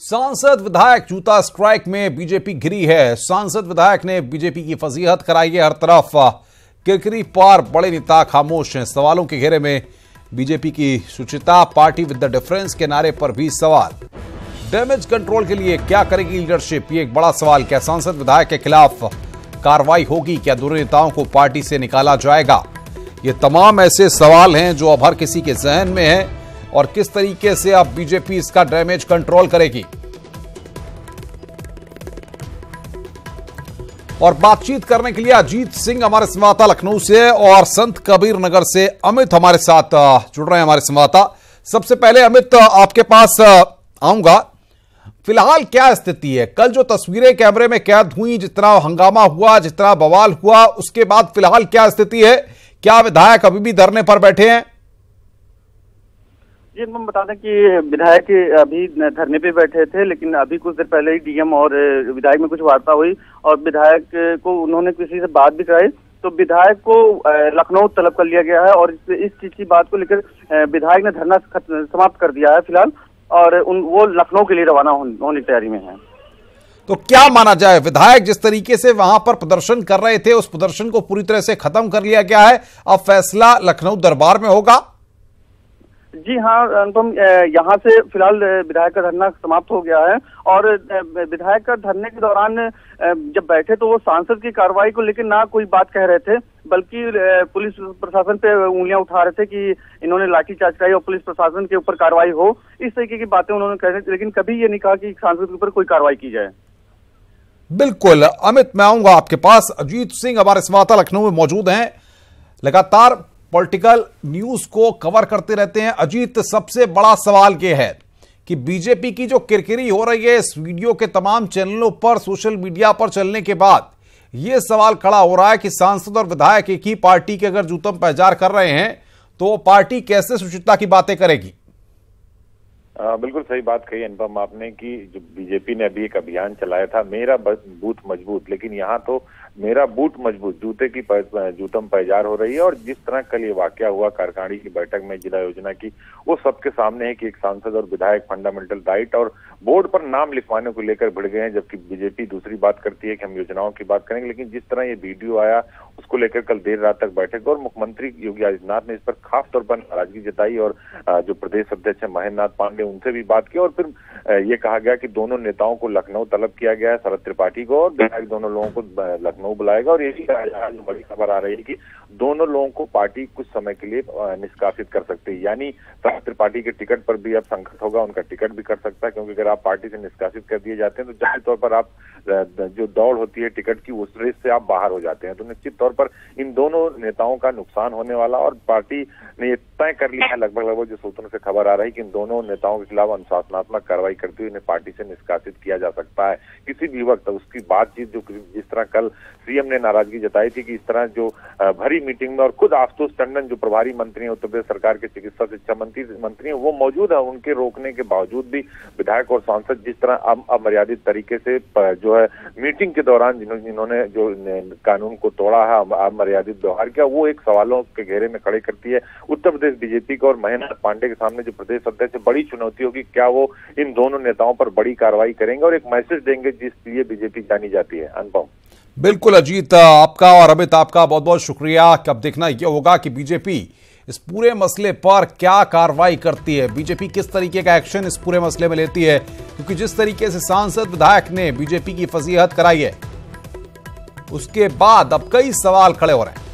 सांसद विधायक जूता स्ट्राइक में बीजेपी घिरी है। सांसद विधायक ने बीजेपी की फजीहत कराई है। हर तरफ किरकिरी पार बड़े नेता खामोश हैं। सवालों के घेरे में बीजेपी की शुचिता, पार्टी विद द डिफरेंस के नारे पर भी सवाल। डैमेज कंट्रोल के लिए क्या करेगी लीडरशिप, ये एक बड़ा सवाल। क्या सांसद विधायक के खिलाफ कार्रवाई होगी? क्या दोनों नेताओं को पार्टी से निकाला जाएगा? ये तमाम ऐसे सवाल हैं जो अब हर किसी के जहन में हैं और किस तरीके से अब बीजेपी इसका डैमेज कंट्रोल करेगी। और बातचीत करने के लिए अजीत सिंह हमारे संवाददाता लखनऊ से और संत कबीर नगर से अमित हमारे साथ जुड़ रहे हैं हमारे संवाददाता। सबसे पहले अमित, आपके पास आऊंगा। फिलहाल क्या स्थिति है? कल जो तस्वीरें कैमरे में कैद हुई, जितना हंगामा हुआ, जितना बवाल हुआ, उसके बाद फिलहाल क्या स्थिति है? क्या विधायक अभी भी धरने पर बैठे हैं? जी, हम बता दें कि विधायक अभी धरने पे बैठे थे, लेकिन अभी कुछ देर पहले ही डीएम और विधायक में कुछ वार्ता हुई और विधायक को उन्होंने किसी से बात भी कराई, तो विधायक को लखनऊ तलब कर लिया गया है और इस चीज की बात को लेकर विधायक ने धरना समाप्त कर दिया है फिलहाल, और वो लखनऊ के लिए रवाना होने की तैयारी में है। तो क्या माना जाए, विधायक जिस तरीके से वहां पर प्रदर्शन कर रहे थे, उस प्रदर्शन को पूरी तरह से खत्म कर लिया गया है, अब फैसला लखनऊ दरबार में होगा? जी हाँ अनुपम, यहाँ से फिलहाल विधायक का धरना समाप्त हो गया है और विधायक का धरने के दौरान जब बैठे तो वो सांसद की कार्रवाई को लेकर ना कोई बात कह रहे थे, बल्कि पुलिस प्रशासन पे उंगलियां उठा रहे थे कि इन्होंने लाठीचार्ज कराई और पुलिस प्रशासन के ऊपर कार्रवाई हो, इस तरीके की बातें उन्होंने कह रही थी, लेकिन कभी ये नहीं कहा कि सांसद के ऊपर कोई कार्रवाई की जाए। बिल्कुल अमित, मैं आऊंगा आपके पास। अजीत सिंह हमारे संवाददाता लखनऊ में मौजूद हैं, लगातार पॉलिटिकल न्यूज को कवर करते रहते हैं। अजीत, सबसे बड़ा सवाल यह है कि बीजेपी की जो किरकिरी हो रही है इस वीडियो के तमाम चैनलों पर, सोशल मीडिया पर चलने के बाद यह सवाल खड़ा हो रहा है कि सांसद और विधायक एक ही पार्टी के अगर जूतम पहचार कर रहे हैं तो पार्टी कैसे शुचिता की बातें करेगी? बिल्कुल सही बात कही अनुपम आपने कि जो बीजेपी ने अभी एक अभियान चलाया था, मेरा बूथ मजबूत, लेकिन यहाँ तो मेरा बूथ मजबूत, जूते की जूतम पैजार हो रही है। और जिस तरह कल ये वाकया हुआ कारखाड़ी की बैठक में जिला योजना की, वो सबके सामने है कि एक सांसद और विधायक फंडामेंटल राइट और बोर्ड पर नाम लिखवाने को लेकर भिड़ गए हैं, जबकि बीजेपी दूसरी बात करती है कि हम योजनाओं की बात करेंगे। लेकिन जिस तरह ये वीडियो आया उसको लेकर कल देर रात तक बैठक और मुख्यमंत्री योगी आदित्यनाथ ने इस पर खास तौर पर नाराजगी जताई और जो प्रदेश अध्यक्ष है महेंद्रनाथ पांडे, उनसे भी बात की और फिर ये कहा गया कि दोनों नेताओं को लखनऊ तलब किया गया है, शरद त्रिपाठी को और विधायक दोनों लोगों को लखनऊ बुलाएगा। और यही कहा जा रहा है, बड़ी खबर आ रही है कि दोनों लोगों को पार्टी कुछ समय के लिए निष्कासित कर सकती है, यानी शरद त्रिपाठी के टिकट पर भी अब संकट होगा, उनका टिकट भी कर सकता है, क्योंकि अगर आप पार्टी से निष्कासित कर दिए जाते हैं तो जाहिर तौर पर आप जो दौड़ होती है टिकट की, उस रेस से आप बाहर हो जाते हैं। तो निश्चित तौर पर इन दोनों नेताओं का नुकसान होने वाला और पार्टी ने ये तय कर लिया है लगभग जो सूत्रों से खबर आ रही है कि इन दोनों नेताओं के खिलाफ अनुशासनात्मक कार्रवाई करते हुए इन्हें पार्टी से निष्कासित किया जा सकता है किसी भी वक्त। उसकी बातचीत जो जिस तरह कल सीएम ने नाराजगी जताई थी कि इस तरह जो भरी मीटिंग में और खुद आशुतोष टंडन जो प्रभारी मंत्री हैं उत्तर प्रदेश सरकार के चिकित्सा शिक्षा मंत्री हैं, वो मौजूद है, उनके रोकने के बावजूद भी विधायक और सांसद जिस तरह अमर्यादित तरीके से जो है मीटिंग के दौरान जिन्होंने जो कानून को तोड़ा है, अमर्यादित व्यवहार किया, वो एक सवालों के घेरे में खड़े करती है उत्तर प्रदेश बीजेपी को। और महेंद्रनाथ पांडे के सामने जो प्रदेश अध्यक्ष बड़ी चुनौती होगी, क्या वो इन दोनों नेताओं पर बड़ी कार्रवाई करेंगे और एक मैसेज देंगे जिस लिए बीजेपी जानी जाती है। अनुपम। बिल्कुल अजीत, आपका और अमित आपका बहुत बहुत शुक्रिया। अब देखना यह होगा कि बीजेपी इस पूरे मसले पर क्या कार्रवाई करती है, बीजेपी किस तरीके का एक्शन इस पूरे मसले में लेती है, क्योंकि जिस तरीके से सांसद विधायक ने बीजेपी की फजीहत कराई है उसके बाद अब कई सवाल खड़े हो रहे हैं।